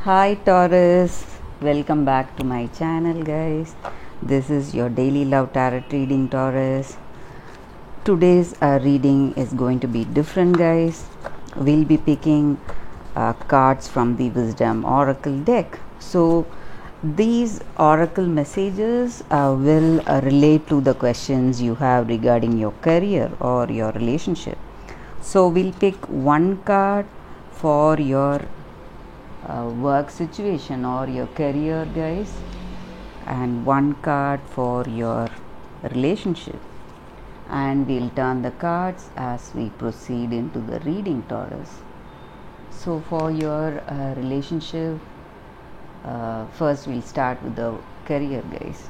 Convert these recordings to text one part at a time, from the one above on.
Hi Taurus, welcome back to my channel guys. This is your daily love tarot reading, Taurus. Today's reading is going to be different guys. We'll be picking cards from the Wisdom Oracle deck. So these oracle messages will relate to the questions you have regarding your career or your relationship. So we'll pick one card for your work situation or your career guys, and one card for your relationship, and we'll turn the cards as we proceed into the reading, Taurus. So for your relationship, first we'll start with the career guys.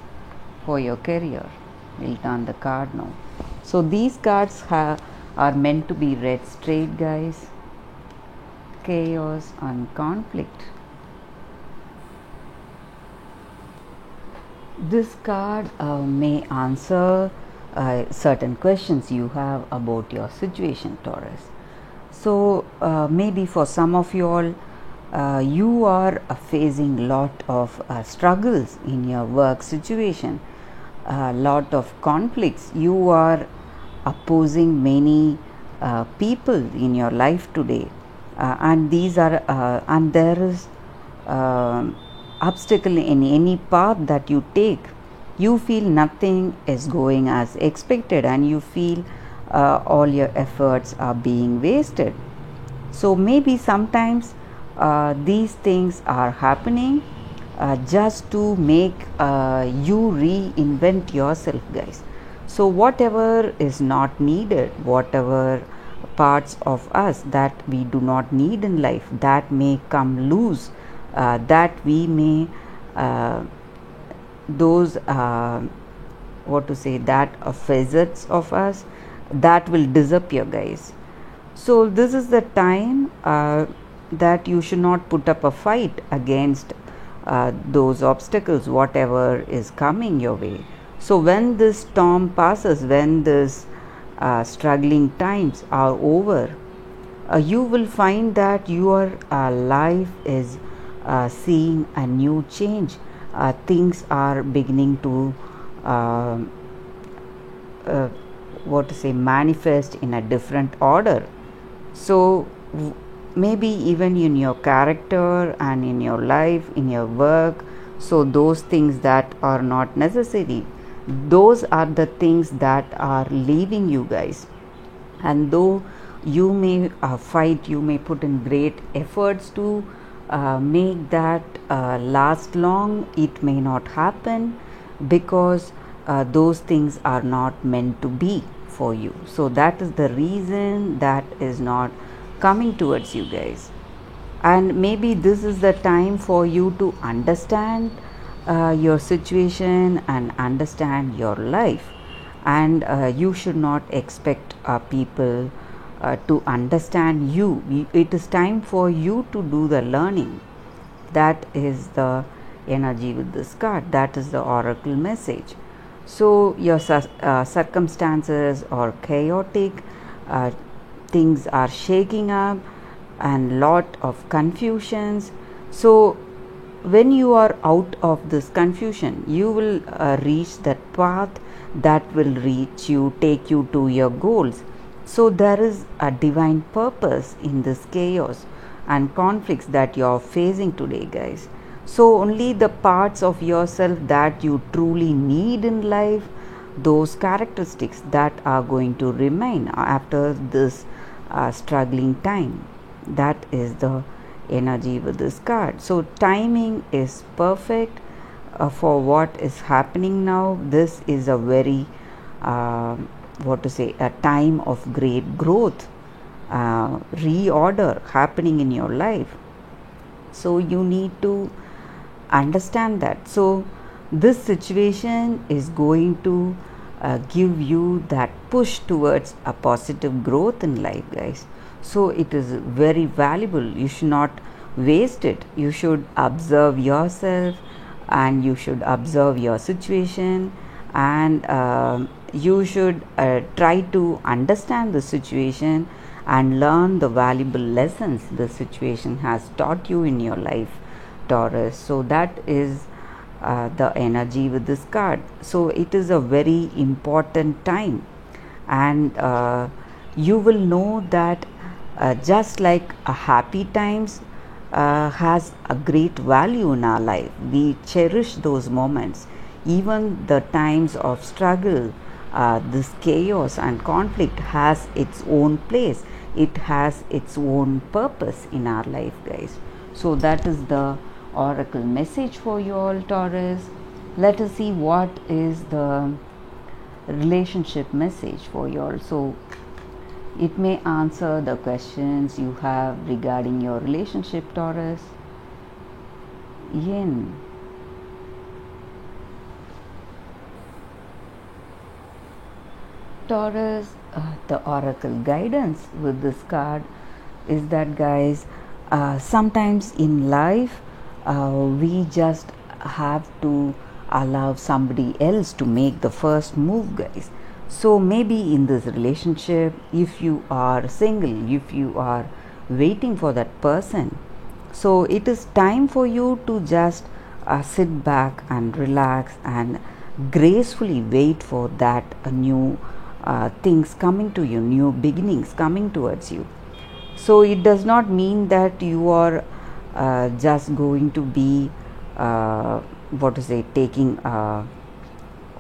For your career, we'll turn the card now. So these cards are meant to be read straight guys. Chaos and conflict. This card may answer certain questions you have about your situation, Taurus. So maybe for some of you all, you are facing lot of struggles in your work situation, lot of conflicts. You are opposing many people in your life today. And these are and there is obstacle in any path that you take. You feel nothing is going as expected, and you feel all your efforts are being wasted. So maybe sometimes these things are happening just to make you reinvent yourself guys. So whatever is not needed, whatever parts of us that we do not need in life, that may come loose, that we may those that facets of us that will disappear guys. So this is the time that you should not put up a fight against those obstacles, whatever is coming your way. So when this storm passes, when this struggling times are over, you will find that your life is seeing a new change. Things are beginning to manifest in a different order. So maybe even in your character and in your life, in your work, so those things that are not necessary, those are the things that are leaving you guys. And though you may fight, you may put in great efforts to make that last long, it may not happen because those things are not meant to be for you. So that is the reason that is not coming towards you guys. And maybe this is the time for you to understand your situation and understand your life. And you should not expect people to understand you. It is time for you to do the learning. That is the energy with this card. That is the oracle message. So your circumstances are chaotic, things are shaking up, and lot of confusions. So when you are out of this confusion, you will reach that path that will take you to your goals. So there is a divine purpose in this chaos and conflicts that you are facing today guys. So only the parts of yourself that you truly need in life, those characteristics that are going to remain after this struggling time. That is the energy with this card. So timing is perfect for what is happening now. This is a very a time of great growth, reorder happening in your life. So you need to understand that. So this situation is going to give you that push towards a positive growth in life guys. So it is very valuable. You should not waste it. You should observe yourself, and you should observe your situation, and you should try to understand the situation and learn the valuable lessons the situation has taught you in your life. Taurus. So that is the energy with this card. So it is a very important time, and you will know that just like happy times has a great value in our life. We cherish those moments, even the times of struggle. This chaos and conflict has its own place, it has its own purpose in our life, guys. So that is the oracle message for you all, Taurus. Let us see what is the relationship message for you all. So it may answer the questions you have regarding your relationship, Taurus. Yin. Taurus, the oracle guidance with this card is that, guys, sometimes in life we just have to allow somebody else to make the first move, guys. So maybe in this relationship, if you are single, if you are waiting for that person, so it is time for you to just sit back and relax and gracefully wait for that new things coming to you, new beginnings coming towards you. So it does not mean that you are just going to be taking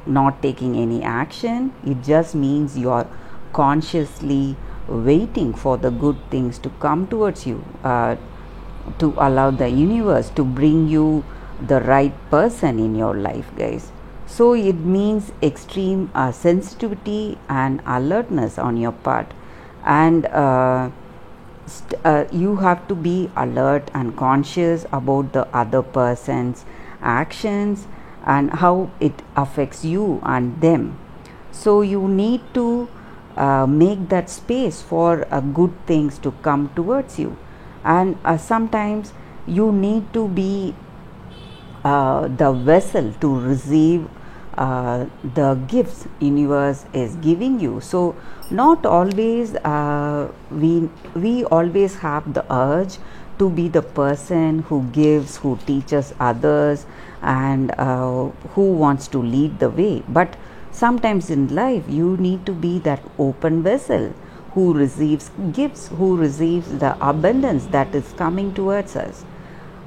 not taking any action. It just means you are consciously waiting for the good things to come towards you, to allow the universe to bring you the right person in your life, guys. So it means extreme sensitivity and alertness on your part, and you have to be alert and conscious about the other person's actions and how it affects you and them. So you need to make that space for good things to come towards you, and sometimes you need to be the vessel to receive the gifts universe is giving you. So not always we always have the urge to be the person who gives, who teaches others, and who wants to lead the way. But sometimes in life you need to be that open vessel who receives gifts, who receives the abundance that is coming towards us.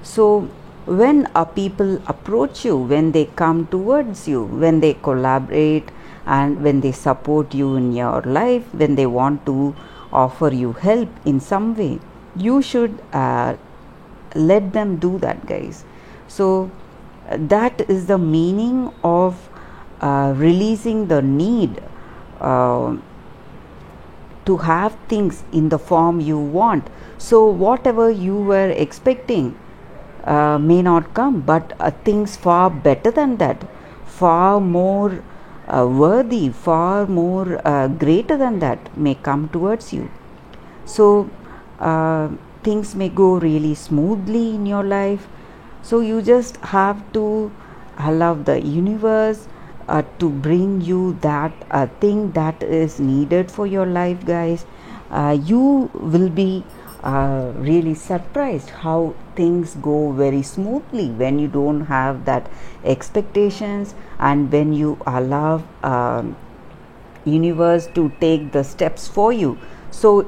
So when people approach you, when they come towards you, when they collaborate, and when they support you in your life, when they want to offer you help in some way, you should let them do that, guys. So that is the meaning of releasing the need to have things in the form you want. So whatever you were expecting may not come, but things far better than that, far more worthy, far more greater than that may come towards you. So things may go really smoothly in your life. So you just have to allow the universe to bring you that thing that is needed for your life, guys. You will be really surprised how things go very smoothly when you don't have that expectations, and when you allow universe to take the steps for you. So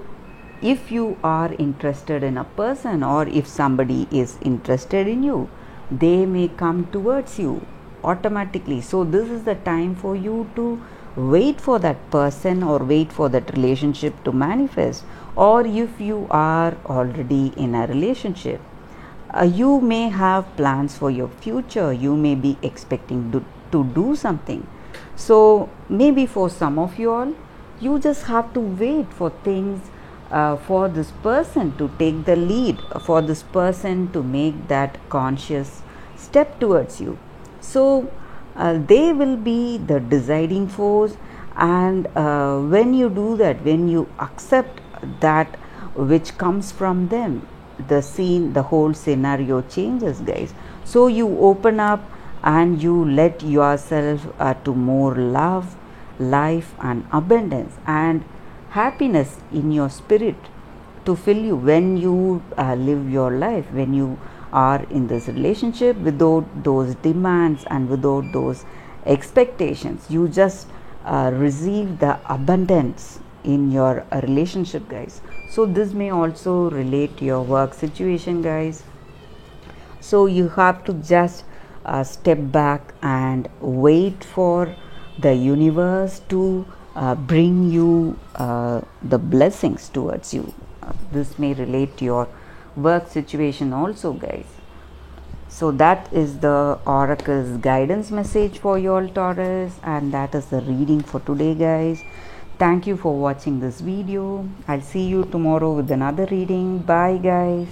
if you are interested in a person, or if somebody is interested in you, they may come towards you automatically. So this is the time for you to wait for that person, or wait for that relationship to manifest. Or if you are already in a relationship, you may have plans for your future, you may be expecting to do something. So maybe for some of you all, you just have to wait for things, for this person to take the lead, for this person to make that conscious step towards you. So they will be the deciding force, and when you do that, when you accept that which comes from them, the whole scenario changes, guys. So you open up and you let yourself to more love, life, and abundance and happiness in your spirit to fill you when you live your life, when you are in this relationship without those demands and without those expectations. You just receive the abundance in your relationship, guys. So this may also relate to your work situation, guys. So you have to just step back and wait for the universe to bring you the blessings towards you. This may relate to your work situation also, guys. So that is the oracle's guidance message for you all, Taurus, and that is the reading for today, guys. Thank you for watching this video. I'll see you tomorrow with another reading. Bye, guys.